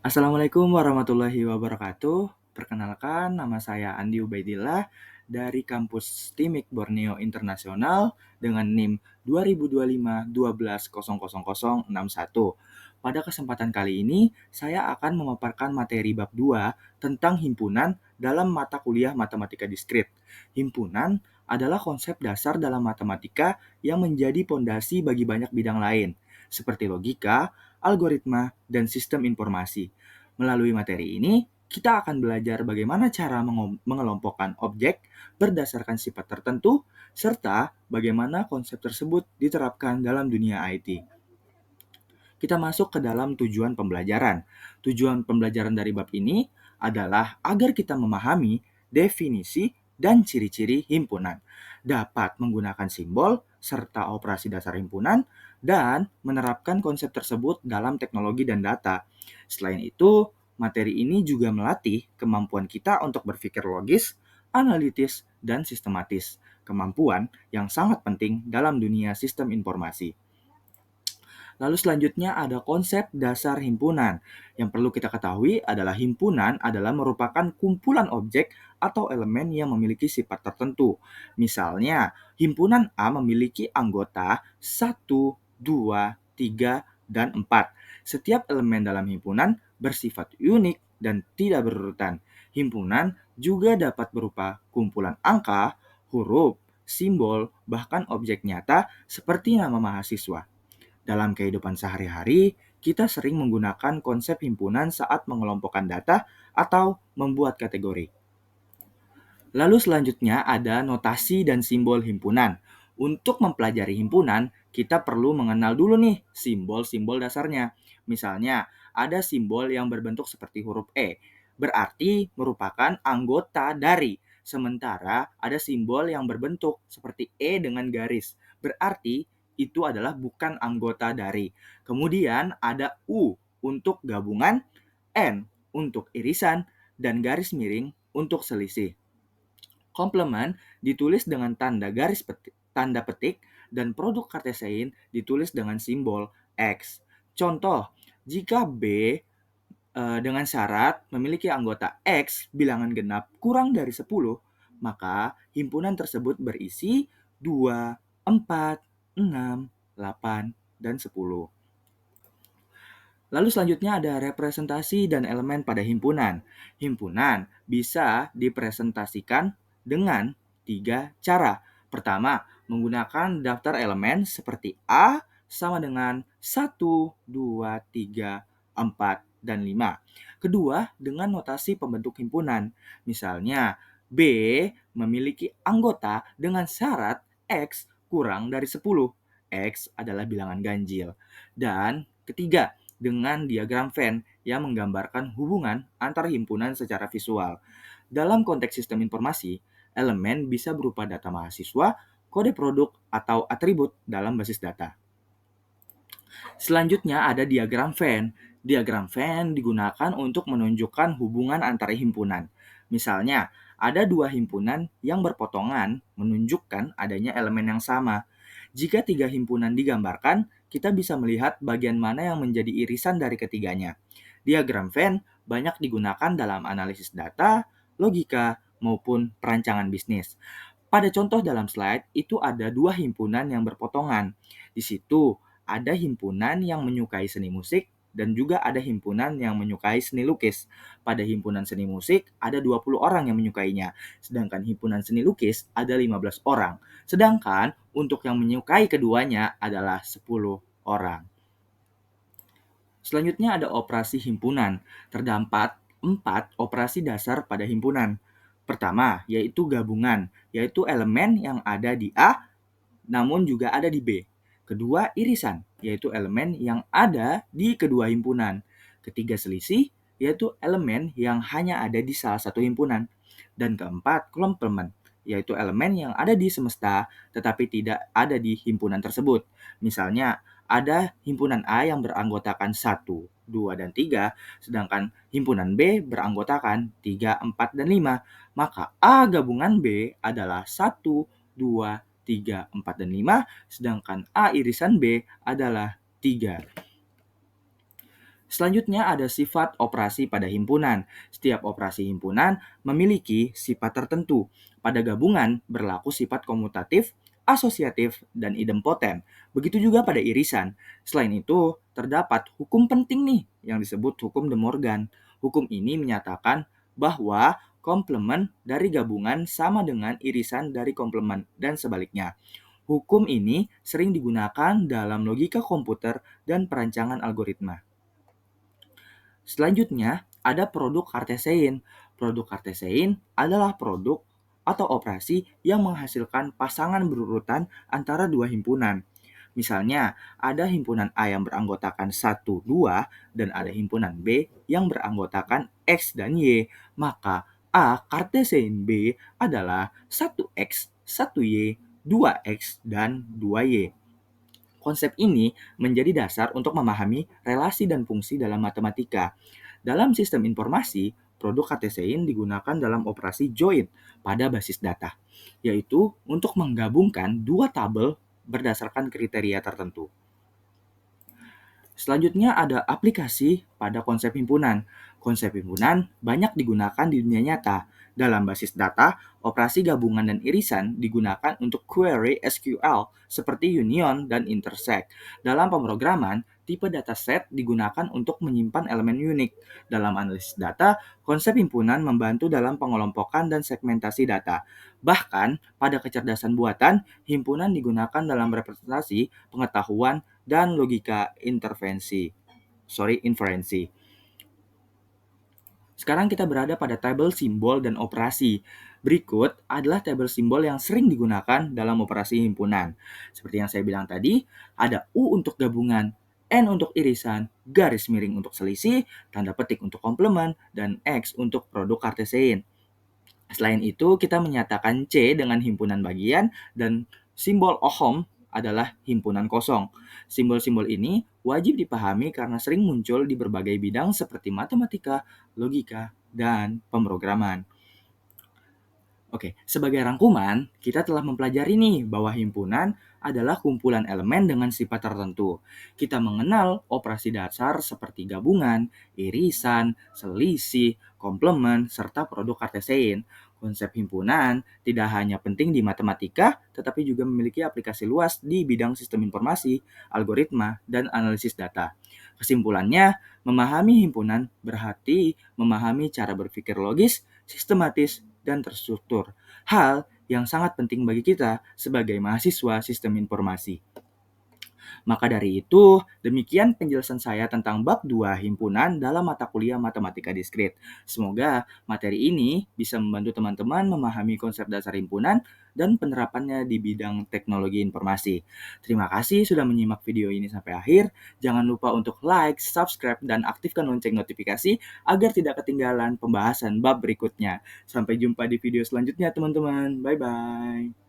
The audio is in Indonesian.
Assalamualaikum warahmatullahi wabarakatuh. Perkenalkan, nama saya Andi Ubaidillah dari kampus Timik Borneo Internasional dengan NIM 2025-120061. Pada kesempatan kali ini, saya akan memaparkan materi bab 2 tentang himpunan dalam mata kuliah Matematika Diskrit. Himpunan adalah konsep dasar dalam matematika yang menjadi pondasi bagi banyak bidang lain, seperti logika, algoritma, dan sistem informasi. Melalui materi ini, kita akan belajar bagaimana cara mengelompokkan objek berdasarkan sifat tertentu, serta bagaimana konsep tersebut diterapkan dalam dunia IT. Kita masuk ke dalam tujuan pembelajaran. Tujuan pembelajaran dari bab ini adalah agar kita memahami definisi dan ciri-ciri himpunan, dapat menggunakan simbol serta operasi dasar himpunan, dan menerapkan konsep tersebut dalam teknologi dan data. Selain itu, materi ini juga melatih kemampuan kita untuk berpikir logis, analitis, dan sistematis, kemampuan yang sangat penting dalam dunia sistem informasi. Lalu selanjutnya ada konsep dasar himpunan. Yang perlu kita ketahui adalah himpunan adalah merupakan kumpulan objek atau elemen yang memiliki sifat tertentu. Misalnya, himpunan A memiliki anggota 1, 2, 3, dan 4. Setiap elemen dalam himpunan bersifat unik dan tidak berurutan. Himpunan juga dapat berupa kumpulan angka, huruf, simbol, bahkan objek nyata seperti nama mahasiswa. Dalam kehidupan sehari-hari, kita sering menggunakan konsep himpunan saat mengelompokkan data atau membuat kategori. Lalu selanjutnya ada notasi dan simbol himpunan. Untuk mempelajari himpunan, kita perlu mengenal dulu nih simbol-simbol dasarnya. Misalnya, ada simbol yang berbentuk seperti huruf E, berarti merupakan anggota dari. Sementara ada simbol yang berbentuk seperti E dengan garis, berarti itu adalah bukan anggota dari. Kemudian ada U untuk gabungan, N untuk irisan, dan garis miring untuk selisih. Komplement ditulis dengan tanda petik dan produk kartesein ditulis dengan simbol X. Contoh, jika B dengan syarat memiliki anggota X bilangan genap kurang dari 10, maka himpunan tersebut berisi 2, 4, 6, 8, dan 10. Lalu selanjutnya ada representasi dan elemen pada himpunan. Himpunan bisa dipresentasikan dengan 3 cara. Pertama, menggunakan daftar elemen seperti A sama dengan 1, 2, 3, 4, dan 5. Kedua, dengan notasi pembentuk himpunan. Misalnya, B memiliki anggota dengan syarat X kurang dari 10. X adalah bilangan ganjil. Dan ketiga, dengan diagram Venn yang menggambarkan hubungan antar himpunan secara visual. Dalam konteks sistem informasi, elemen bisa berupa data mahasiswa, kode produk, atau atribut dalam basis data. Selanjutnya ada diagram Venn. Diagram Venn digunakan untuk menunjukkan hubungan antar himpunan. Misalnya, ada dua himpunan yang berpotongan menunjukkan adanya elemen yang sama. Jika tiga himpunan digambarkan, kita bisa melihat bagian mana yang menjadi irisan dari ketiganya. Diagram Venn banyak digunakan dalam analisis data, logika, maupun perancangan bisnis. Pada contoh dalam slide, itu ada dua himpunan yang berpotongan. Di situ ada himpunan yang menyukai seni musik dan juga ada himpunan yang menyukai seni lukis. Pada himpunan seni musik ada 20 orang yang menyukainya, sedangkan himpunan seni lukis ada 15 orang. Sedangkan untuk yang menyukai keduanya adalah 10 orang. Selanjutnya ada operasi himpunan. Terdapat 4 operasi dasar pada himpunan. Pertama, yaitu gabungan, yaitu elemen yang ada di A namun juga ada di B. Kedua, irisan, yaitu elemen yang ada di kedua himpunan. Ketiga, selisih, yaitu elemen yang hanya ada di salah satu himpunan. Dan keempat, komplement, yaitu elemen yang ada di semesta tetapi tidak ada di himpunan tersebut. Misalnya, ada himpunan A yang beranggotakan 1, 2, dan 3, sedangkan himpunan B beranggotakan 3, 4, dan 5. Maka A gabungan B adalah 1, 2, 3, 4, dan 5, sedangkan A irisan B adalah 3. Selanjutnya ada sifat operasi pada himpunan. Setiap operasi himpunan memiliki sifat tertentu. Pada gabungan berlaku sifat komutatif, asosiatif, dan idempoten. Begitu juga pada irisan. Selain itu, terdapat hukum penting nih yang disebut hukum De Morgan. Hukum ini menyatakan bahwa komplement dari gabungan sama dengan irisan dari komplement dan sebaliknya. Hukum ini sering digunakan dalam logika komputer dan perancangan algoritma. Selanjutnya, ada produk kartesein. Produk kartesein adalah produk atau operasi yang menghasilkan pasangan berurutan antara dua himpunan. Misalnya, ada himpunan A yang beranggotakan 1, 2, dan ada himpunan B yang beranggotakan X dan Y. Maka A kartesein B adalah 1X, 1Y, 2X, dan 2Y. Konsep ini menjadi dasar untuk memahami relasi dan fungsi dalam matematika. Dalam sistem informasi, produk kartesein digunakan dalam operasi join pada basis data, yaitu untuk menggabungkan dua tabel berdasarkan kriteria tertentu. Selanjutnya ada aplikasi pada konsep himpunan. Konsep himpunan banyak digunakan di dunia nyata. Dalam basis data, operasi gabungan dan irisan digunakan untuk query SQL seperti union dan intersect. Dalam pemrograman, tipe dataset digunakan untuk menyimpan elemen unik. Dalam analisis data, konsep himpunan membantu dalam pengelompokan dan segmentasi data. Bahkan, pada kecerdasan buatan, himpunan digunakan dalam representasi, pengetahuan, dan logika inferensi. Sekarang kita berada pada tabel simbol dan operasi. Berikut adalah tabel simbol yang sering digunakan dalam operasi himpunan. Seperti yang saya bilang tadi, ada U untuk gabungan, N untuk irisan, garis miring untuk selisih, tanda petik untuk komplement, dan X untuk produk kartesein. Selain itu, kita menyatakan C dengan himpunan bagian dan simbol ohm adalah himpunan kosong. Simbol-simbol ini wajib dipahami karena sering muncul di berbagai bidang seperti matematika, logika, dan pemrograman. Oke, sebagai rangkuman, kita telah mempelajari nih bahwa himpunan adalah kumpulan elemen dengan sifat tertentu. Kita mengenal operasi dasar seperti gabungan, irisan, selisih, komplement, serta produk kartesein. Konsep himpunan tidak hanya penting di matematika, tetapi juga memiliki aplikasi luas di bidang sistem informasi, algoritma, dan analisis data. Kesimpulannya, memahami himpunan berarti memahami cara berpikir logis, sistematis, dan terstruktur. Hal yang sangat penting bagi kita sebagai mahasiswa sistem informasi. Maka dari itu, demikian penjelasan saya tentang bab 2 himpunan dalam mata kuliah matematika diskrit. Semoga materi ini bisa membantu teman-teman memahami konsep dasar himpunan dan penerapannya di bidang teknologi informasi. Terima kasih sudah menyimak video ini sampai akhir. Jangan lupa untuk like, subscribe, dan aktifkan lonceng notifikasi agar tidak ketinggalan pembahasan bab berikutnya. Sampai jumpa di video selanjutnya teman-teman. Bye-bye.